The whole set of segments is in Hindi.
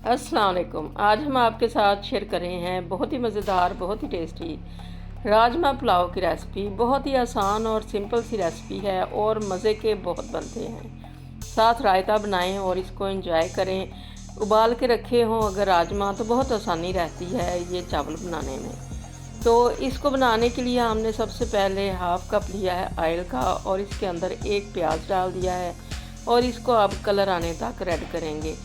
अस्सलाम वालेकुम। आज हम आपके साथ शेयर कर रहे हैं बहुत ही मज़ेदार, बहुत ही टेस्टी राजमा पुलाव की रेसिपी। बहुत ही आसान और सिंपल सी रेसिपी है और मज़े के बहुत बनते हैं। साथ रायता बनाएं और इसको एंजॉय करें। उबाल के रखे हों अगर राजमा तो बहुत आसानी रहती है ये चावल बनाने में। तो इसको बनाने के लिए हमने सबसे पहले हाफ़ कप लिया है ऑयल का और इसके अंदर एक प्याज डाल दिया है और इसको अब कलर आने तक रेड करेंगे।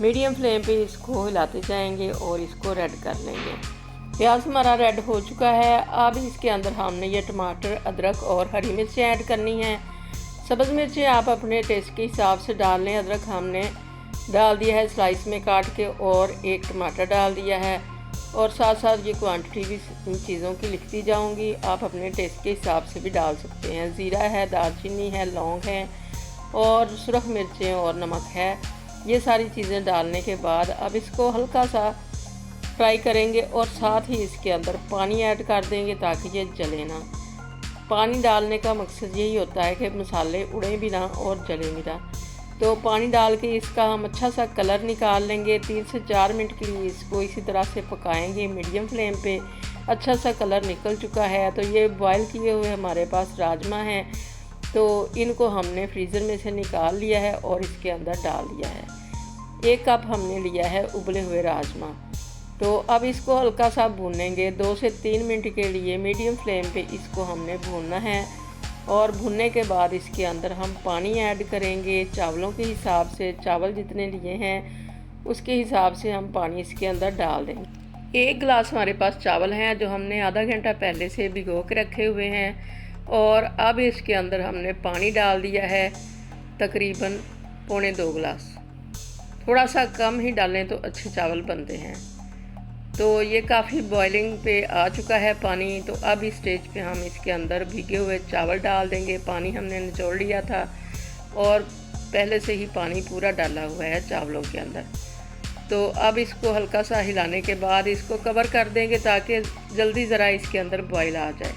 मीडियम फ्लेम पे इसको हिलाते जाएंगे और इसको रेड कर लेंगे। प्याज हमारा रेड हो चुका है। अब इसके अंदर हमने ये टमाटर, अदरक और हरी मिर्चें ऐड करनी हैं। सब्ज़ मिर्चें आप अपने टेस्ट के हिसाब से डाल लें। अदरक हमने डाल दिया है स्लाइस में काट के और एक टमाटर डाल दिया है और साथ साथ ये क्वांटिटी भी इन चीज़ों की लिखती जाऊंगी। आप अपने टेस्ट के हिसाब से भी डाल सकते हैं। ज़ीरा है, दालचीनी है, लौंग है और सुरख मिर्चें और नमक है। ये सारी चीज़ें डालने के बाद अब इसको हल्का सा फ्राई करेंगे और साथ ही इसके अंदर पानी ऐड कर देंगे ताकि ये जले ना। पानी डालने का मकसद यही होता है कि मसाले उड़ें भी ना और जले भी ना। तो पानी डाल के इसका हम अच्छा सा कलर निकाल लेंगे। 3 से 4 मिनट के लिए इसको इसी तरह से पकाएंगे मीडियम फ्लेम पे। अच्छा सा कलर निकल चुका है तो ये बॉयल किए हुए हमारे पास राजमा हैं, तो इनको हमने फ्रीज़र में से निकाल लिया है और इसके अंदर डाल दिया है। 1 कप हमने लिया है उबले हुए राजमा। तो अब इसको हल्का सा भूनेंगे। 2 से 3 मिनट के लिए मीडियम फ्लेम पे इसको हमने भूनना है और भुनने के बाद इसके अंदर हम पानी ऐड करेंगे चावलों के हिसाब से। चावल जितने लिए हैं उसके हिसाब से हम पानी इसके अंदर डाल देंगे। 1 गिलास हमारे पास चावल हैं जो हमने आधा घंटा पहले से भिगो के रखे हुए हैं और अब इसके अंदर हमने पानी डाल दिया है तकरीबन पौने 2 गिलास। थोड़ा सा कम ही डालें तो अच्छे चावल बनते हैं। तो ये काफ़ी बॉइलिंग पे आ चुका है पानी। तो अब इस स्टेज पे हम इसके अंदर भीगे हुए चावल डाल देंगे। पानी हमने निचोड़ लिया था और पहले से ही पानी पूरा डाला हुआ है चावलों के अंदर। तो अब इसको हल्का सा हिलाने के बाद इसको कवर कर देंगे ताकि जल्दी ज़रा इसके अंदर बॉयल आ जाए।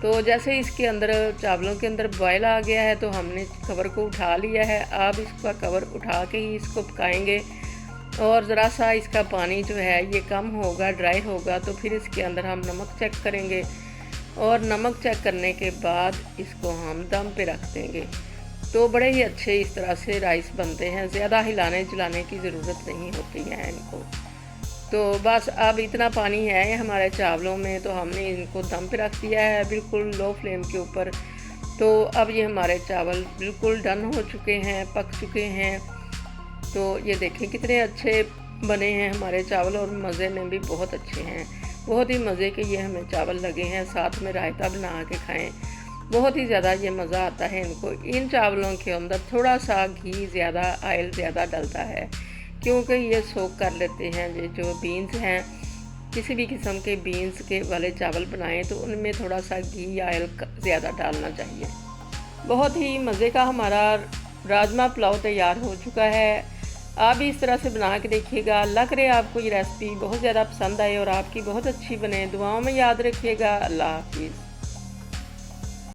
तो जैसे इसके अंदर चावलों के अंदर बॉयल आ गया है तो हमने कवर को उठा लिया है। अब इसका कवर उठा के ही इसको पकाएंगे और ज़रा सा इसका पानी जो है ये कम होगा, ड्राई होगा, तो फिर इसके अंदर हम नमक चेक करेंगे और नमक चेक करने के बाद इसको हम दम पे रख देंगे। तो बड़े ही अच्छे इस तरह से राइस बनते हैं। ज़्यादा हिलाने जुलाने की ज़रूरत नहीं होती है इनको। तो बस अब इतना पानी है हमारे चावलों में तो हमने इनको दम पे रख दिया है बिल्कुल लो फ्लेम के ऊपर। तो अब ये हमारे चावल बिल्कुल डन हो चुके हैं, पक चुके हैं। तो ये देखें कितने अच्छे बने हैं हमारे चावल और मज़े में भी बहुत अच्छे हैं। बहुत ही मज़े के ये हमें चावल लगे हैं। साथ में रायता बना के खाएं, बहुत ही ज़्यादा ये मज़ा आता है इनको। इन चावलों के अंदर थोड़ा सा घी ज़्यादा, ऑयल ज़्यादा डलता है क्योंकि ये सोक कर लेते हैं। ये जो बीन्स हैं, किसी भी किस्म के बीन्स के वाले चावल बनाएं तो उनमें थोड़ा सा घी या ऑयल ज़्यादा डालना चाहिए। बहुत ही मज़े का हमारा राजमा पुलाव तैयार हो चुका है। आप भी इस तरह से बना के देखिएगा। अल्लाह करे आपको ये रेसिपी बहुत ज़्यादा पसंद आए और आपकी बहुत अच्छी बने। दुआओं में याद रखिएगा। अल्लाह हाफिज़।